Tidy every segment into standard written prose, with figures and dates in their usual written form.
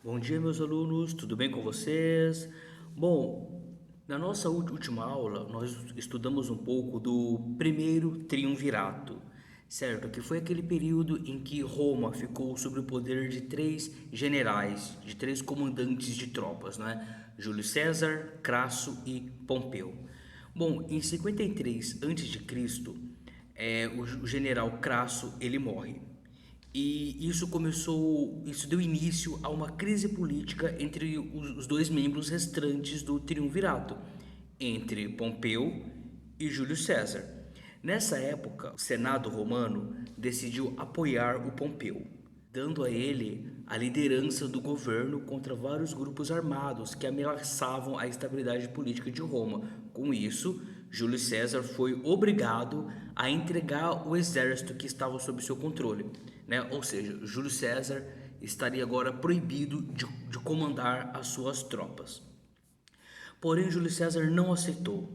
Bom dia, meus alunos, tudo bem com vocês? Bom, na nossa última aula, nós estudamos um pouco do primeiro triunvirato, certo? Que foi aquele período em que Roma ficou sob o poder de três generais, de três comandantes de tropas, né? Júlio César, Crasso e Pompeu. Bom, em 53 a.C., o general Crasso ele morre. E isso deu início a uma crise política entre os dois membros restantes do triunvirato, entre Pompeu e Júlio César. Nessa época, o Senado romano decidiu apoiar o Pompeu, dando a ele a liderança do governo contra vários grupos armados que ameaçavam a estabilidade política de Roma. Com isso, Júlio César foi obrigado a entregar o exército que estava sob seu controle, né? Ou seja, Júlio César estaria agora proibido de comandar as suas tropas. Porém, Júlio César não aceitou.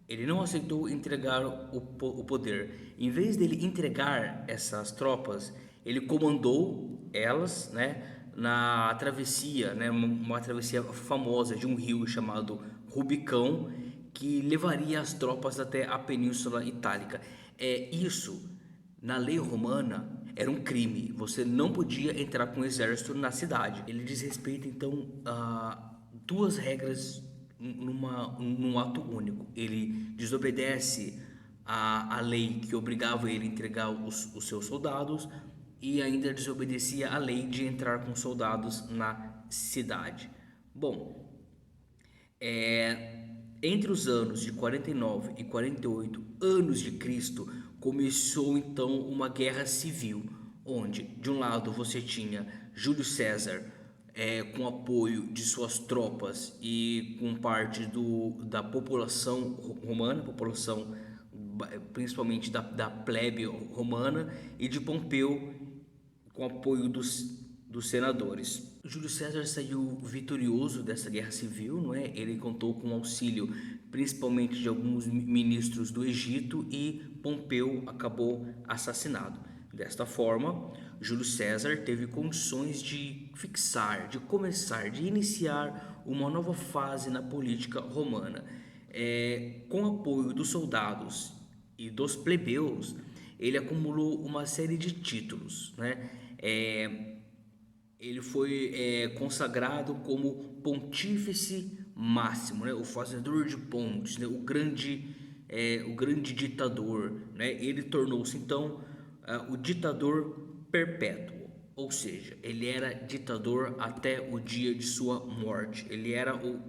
Ele não aceitou entregar o poder. Em vez dele entregar essas tropas, ele comandou elas, né, na travessia, né, uma travessia famosa de um rio chamado Rubicão, que levaria as tropas até a Península Itálica. Isso, na lei romana, era um crime. Você não podia entrar com o exército na cidade. Ele desrespeita então duas regras num ato único. Ele desobedece a lei que obrigava ele a entregar os seus soldados e ainda desobedecia a lei de entrar com soldados na cidade. Bom, entre os anos de 49 e 48 anos de Cristo, começou então uma guerra civil, onde de um lado você tinha Júlio César com apoio de suas tropas e com parte da população romana, população principalmente da plebe romana, e de Pompeu com apoio dos senadores. Júlio César saiu vitorioso dessa guerra civil, não é? Ele contou com o auxílio principalmente de alguns ministros do Egito e Pompeu acabou assassinado. Desta forma, Júlio César teve condições de fixar, de começar, de iniciar uma nova fase na política romana. Com apoio dos soldados e dos plebeus, ele acumulou uma série de títulos, né? Ele foi consagrado como pontífice máximo, né? O fazedor de pontes, né? O grande ditador, né? Ele tornou-se então o ditador perpétuo, ou seja, ele era ditador até o dia de sua morte. Ele era o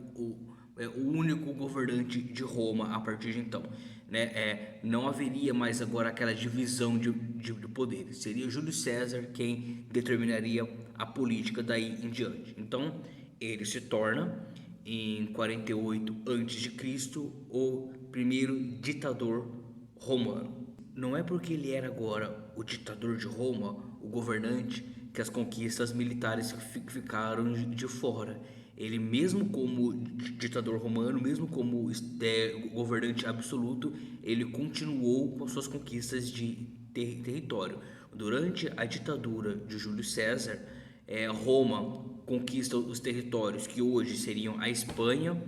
único governante de Roma a partir de então, né? Não haveria mais agora aquela divisão de poderes. Seria Júlio César quem determinaria a política daí em diante. Então, ele se torna em 48 a.C. o primeiro ditador romano. Não é porque ele era agora o ditador de Roma, o governante, que as conquistas militares ficaram de fora. Ele, mesmo como ditador romano, mesmo como governante absoluto, ele continuou com suas conquistas de território. Durante a ditadura de Júlio César, Roma conquista os territórios que hoje seriam a Espanha,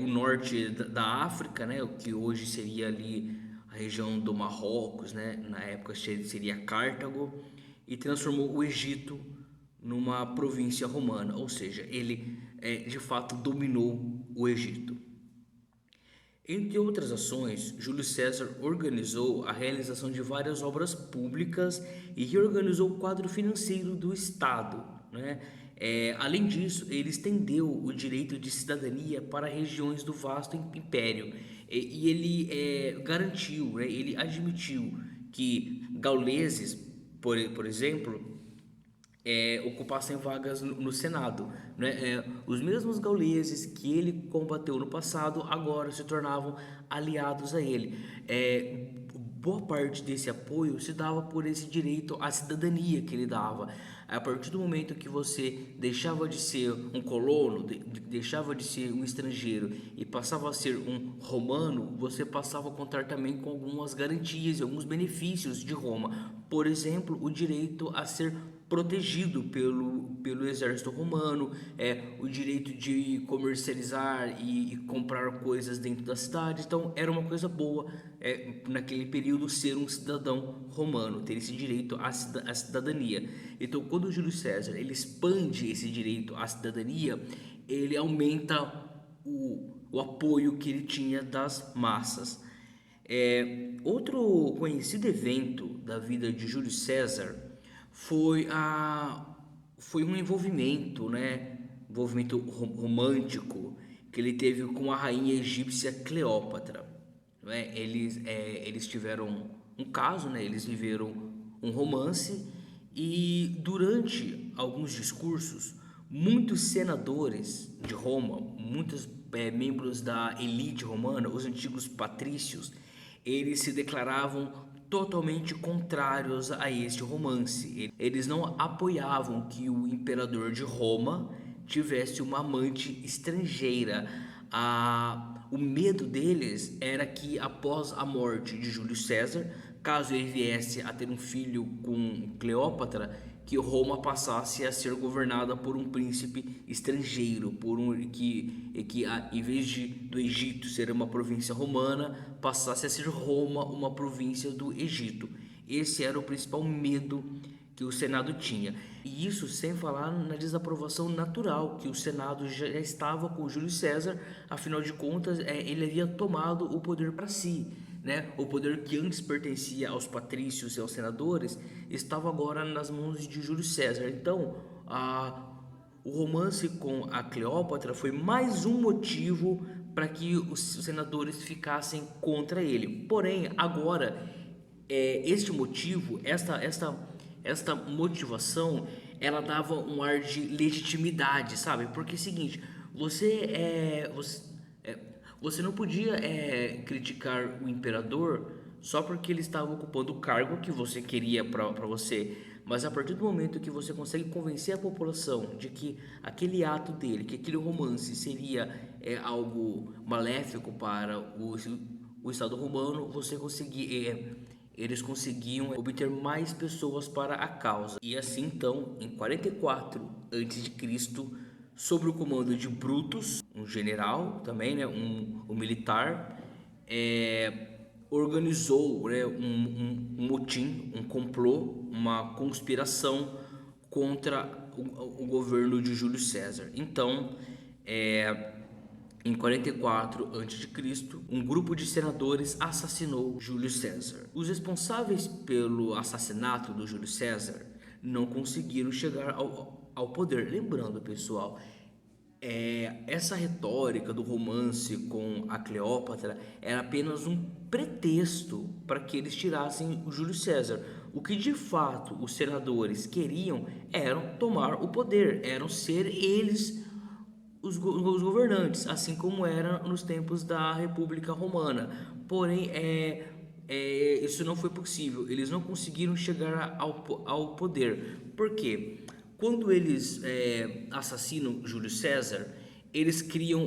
o norte da África, né, o que hoje seria ali a região do Marrocos, né, na época seria Cartago, e transformou o Egito numa província romana, ou seja, ele de fato dominou o Egito. Entre outras ações, Júlio César organizou a realização de várias obras públicas e reorganizou o quadro financeiro do Estado, né? Além disso, ele estendeu o direito de cidadania para regiões do vasto império e ele garantiu, né, ele admitiu que gauleses, por exemplo, ocupassem vagas no Senado, né? Os mesmos gauleses que ele combateu no passado agora se tornavam aliados a ele. Boa parte desse apoio se dava por esse direito à cidadania que ele dava. A partir do momento que você deixava de ser um colono, deixava de ser um estrangeiro e passava a ser um romano, você passava a contar também com algumas garantias e alguns benefícios de Roma. Por exemplo, o direito a ser protegido pelo exército romano, o direito de comercializar e comprar coisas dentro da cidade. Então era uma coisa boa, naquele período, ser um cidadão romano, ter esse direito à cidadania. Então quando Júlio César ele expande esse direito à cidadania, ele aumenta o apoio que ele tinha das massas. Outro conhecido evento da vida de Júlio César foi, foi um envolvimento, né? Envolvimento romântico que ele teve com a rainha egípcia Cleópatra. Não é? Eles tiveram um caso, né? Eles viveram um romance e durante alguns discursos, muitos senadores de Roma, muitos membros da elite romana, os antigos patrícios, eles se declaravam totalmente contrários a este romance. Eles não apoiavam que o imperador de Roma tivesse uma amante estrangeira. O medo deles era que após a morte de Júlio César, caso ele viesse a ter um filho com Cleópatra, que Roma passasse a ser governada por um príncipe estrangeiro, em vez do Egito ser uma província romana, passasse a ser Roma uma província do Egito. Esse era o principal medo que o Senado tinha. E isso sem falar na desaprovação natural, que o Senado já estava com Júlio César, afinal de contas, ele havia tomado o poder para si. Né? O poder que antes pertencia aos patrícios e aos senadores estava agora nas mãos de Júlio César. Então, o romance com a Cleópatra foi mais um motivo para que os senadores ficassem contra ele. Porém, agora, este motivo, esta motivação, ela dava um ar de legitimidade, sabe? Porque é o seguinte, você não podia criticar o imperador só porque ele estava ocupando o cargo que você queria para você, mas a partir do momento que você consegue convencer a população de que aquele ato dele, que aquele romance seria algo maléfico para o Estado romano, eles conseguiam obter mais pessoas para a causa. E assim então, em 44 a.C., sob o comando de Brutus, um general também, né, um militar, organizou, né, um motim, um complô, uma conspiração contra o governo de Júlio César. Então, em 44 a.C., um grupo de senadores assassinou Júlio César. Os responsáveis pelo assassinato do Júlio César não conseguiram chegar ao poder. Lembrando, pessoal, essa retórica do romance com a Cleópatra era apenas um pretexto para que eles tirassem o Júlio César. O que de fato os senadores queriam era tomar o poder, eram ser eles os governantes, assim como era nos tempos da República Romana. Porém, isso não foi possível. Eles não conseguiram chegar ao poder. Por quê? Quando eles assassinam Júlio César, eles criam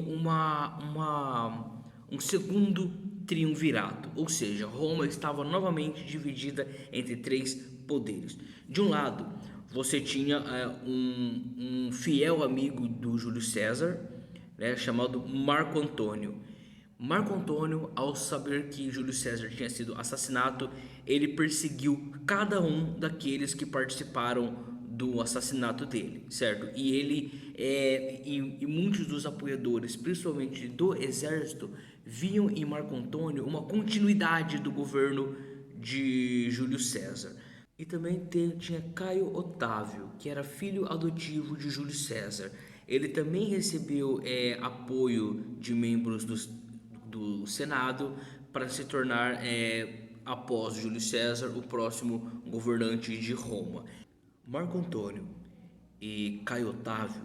um segundo triunvirato, ou seja, Roma estava novamente dividida entre três poderes. De um lado, você tinha um fiel amigo do Júlio César, né, chamado Marco Antônio. Marco Antônio, ao saber que Júlio César tinha sido assassinado, ele perseguiu cada um daqueles que participaram do assassinato dele, certo? E muitos dos apoiadores, principalmente do exército, viam em Marco Antônio uma continuidade do governo de Júlio César. E também tinha Caio Otávio, que era filho adotivo de Júlio César. Ele também recebeu apoio de membros do Senado para se tornar, após Júlio César, o próximo governante de Roma. Marco Antônio e Caio Otávio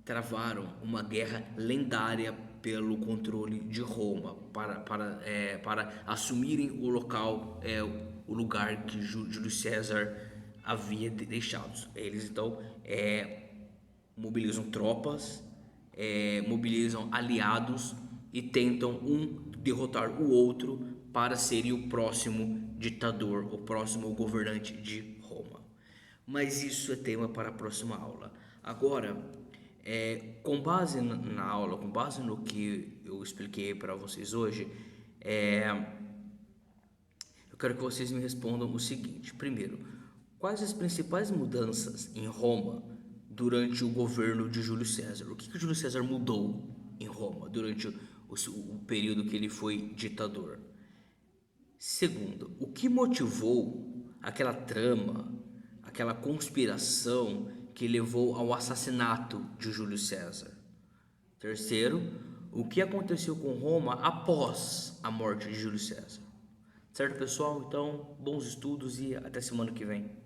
travaram uma guerra lendária pelo controle de Roma para assumirem o lugar que Júlio César havia deixado. Eles então mobilizam tropas, mobilizam aliados e tentam um derrotar o outro para serem o próximo ditador, o próximo governante de Roma. Mas isso é tema para a próxima aula. Agora, com base na aula, com base no que eu expliquei para vocês hoje, é, eu quero que vocês me respondam o seguinte: primeiro, quais as principais mudanças em Roma durante o governo de Júlio César? O que Júlio César mudou em Roma durante o período que ele foi ditador? Segundo, o que motivou aquela trama, aquela conspiração que levou ao assassinato de Júlio César? Terceiro, o que aconteceu com Roma após a morte de Júlio César? Certo, pessoal? Então, bons estudos e até semana que vem.